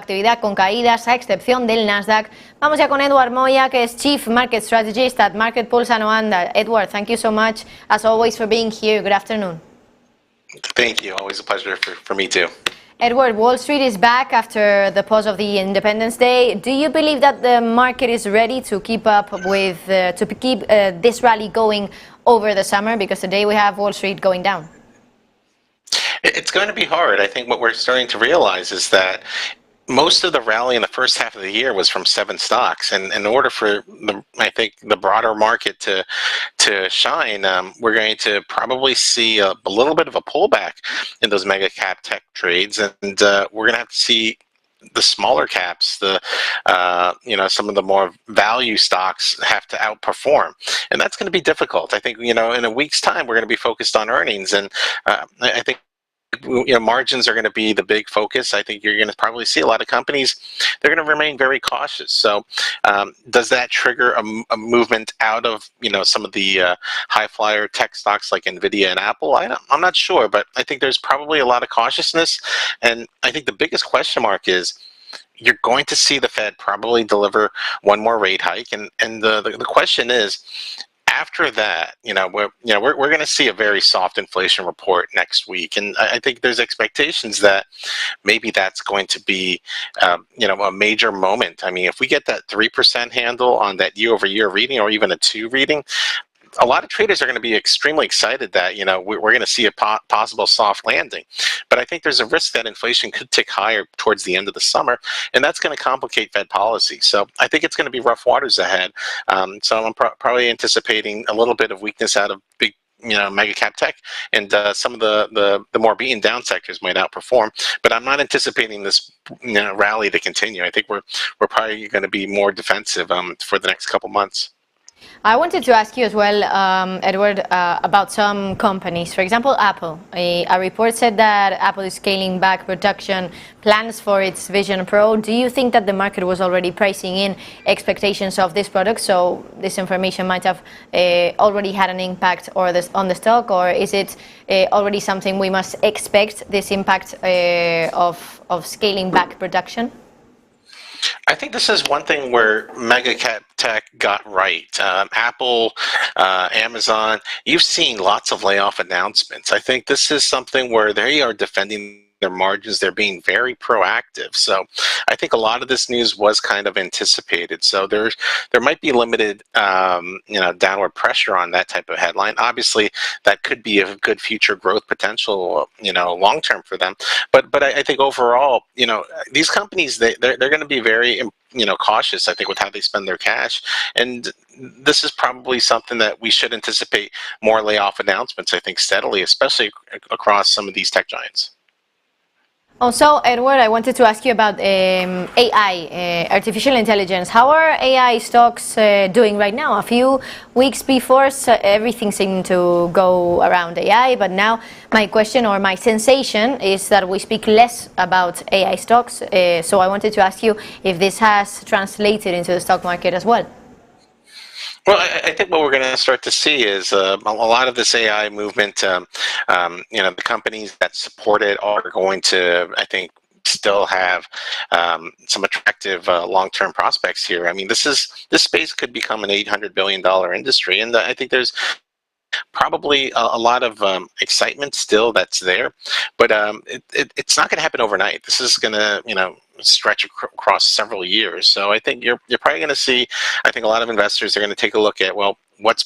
actividad con caídas a excepción del Nasdaq. Vamos ya con Edward Moya, que es Chief Market Strategist at Marketpulse y Oanda. Edward, thank you so much, as always, for being here. Good afternoon. Thank you. Always a pleasure for me too. Edward, Wall Street is back after the pause of the Independence Day. Do you believe that the market is ready to keep up with, this rally going over the summer? Because today we have Wall Street going down. It's going to be hard. I think what we're starting to realize is that most of the rally in the first half of the year was from 7 stocks, and in order for the broader market to shine, we're going to probably see a little bit of a pullback in those mega cap tech trades, and we're going to have to see the smaller caps, some of the more value stocks have to outperform, and that's going to be difficult. I think in a week's time we're going to be focused on earnings, and I think margins are going to be the big focus. I think you're going to probably see a lot of companies, they're going to remain very cautious. So does that trigger a movement out of some of the high flyer tech stocks like Nvidia and Apple? I'm not sure, but I think there's probably a lot of cautiousness, and I think the biggest question mark is you're going to see the Fed probably deliver one more rate hike, and the question is, after that, we're going to see a very soft inflation report next week, and I think there's expectations that maybe that's going to be, a major moment. I mean, if we get that 3% handle on that year-over-year reading, or even a 2 reading, a lot of traders are going to be extremely excited that we're going to see a possible soft landing. But I think there's a risk that inflation could tick higher towards the end of the summer, and that's going to complicate Fed policy. So I think it's going to be rough waters ahead. So I'm probably anticipating a little bit of weakness out of big mega cap tech, and some of the more beaten down sectors might outperform, but I'm not anticipating this rally to continue. I think we're probably going to be more defensive for the next couple months. I wanted to ask you as well, Edward, about some companies. For example, Apple. A report said that Apple is scaling back production plans for its Vision Pro. Do you think that the market was already pricing in expectations of this product, so this information might have already had an impact on the stock, or is it already something we must expect, this impact of scaling back production? I think this is one thing where mega cap tech got right. Apple, Amazon, you've seen lots of layoff announcements. I think this is something where they are defending their margins. They're being very proactive. So I think a lot of this news was kind of anticipated. So there might be limited downward pressure on that type of headline. Obviously, that could be a good future growth potential, long term for them. But I think overall, these companies, they're going to be very cautious, I think, with how they spend their cash. And this is probably something that we should anticipate more layoff announcements, I think, steadily, especially across some of these tech giants. Also, Edward, I wanted to ask you about AI, artificial intelligence. How are AI stocks doing right now? A few weeks before, everything seemed to go around AI, but now my question, or my sensation, is that we speak less about AI stocks. So I wanted to ask you if this has translated into the stock market as well. Well, I think what we're going to start to see is a lot of this AI movement. The companies that support it are going to, I think, still have some attractive long-term prospects here. I mean, this space could become an $800 billion industry, and I think there's probably a lot of excitement still that's there, but it's not going to happen overnight. This is going to, stretch across several years. So I think you're probably going to see, I think a lot of investors are going to take a look at, well, what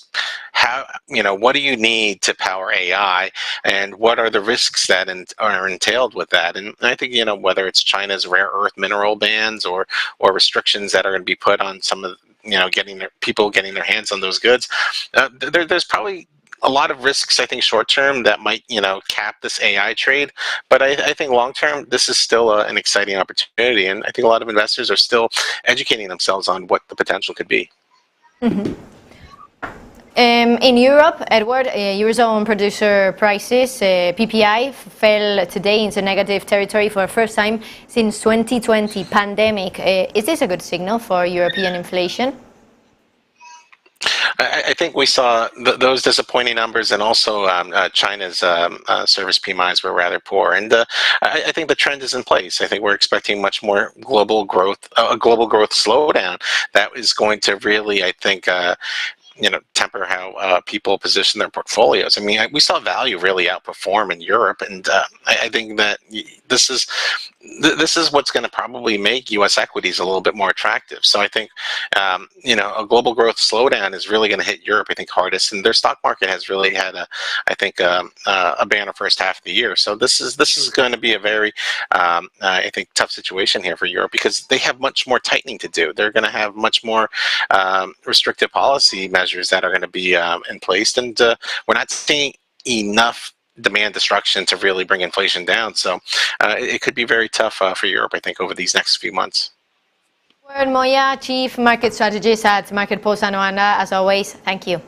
do you need to power AI, and what are the risks that are entailed with that? And I think, whether it's China's rare earth mineral bans or restrictions that are going to be put on some of, getting their hands on those goods, there's probably a lot of risks, I think, short term that might, cap this AI trade. But I think long term, this is still an exciting opportunity. And I think a lot of investors are still educating themselves on what the potential could be. Mm-hmm. In Europe, Edward, Eurozone producer prices, PPI, fell today into negative territory for the first time since 2020 pandemic. Is this a good signal for European inflation? I think we saw those disappointing numbers, and also China's service PMIs were rather poor. And I think the trend is in place. I think we're expecting much more global growth, a global growth slowdown that is going to really, I think, temper how people position their portfolios. I mean, we saw value really outperform in Europe, and I think that this is what's going to probably make U.S. equities a little bit more attractive. So I think, a global growth slowdown is really going to hit Europe, I think, hardest, and their stock market has really had a banner first half of the year. So this is going to be a very, I think, tough situation here for Europe, because they have much more tightening to do. They're going to have much more restrictive policy measures that are going to be in place, and we're not seeing enough demand destruction to really bring inflation down. So it could be very tough for Europe, I think, over these next few months. Moya, Chief Market Strategist at Marketpulse and Oanda, as always, thank you.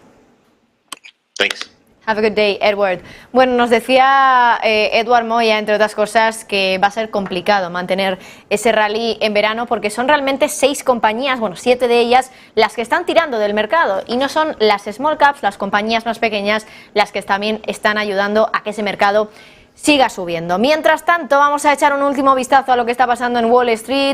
Thanks. Have a good day, Edward. Bueno, nos decía Edward Moya, entre otras cosas, que va a ser complicado mantener ese rally en verano, porque son realmente 6 compañías, bueno, 7 de ellas, las que están tirando del mercado, y no son las small caps, las compañías más pequeñas, las que también están ayudando a que ese mercado siga subiendo. Mientras tanto, vamos a echar un último vistazo a lo que está pasando en Wall Street.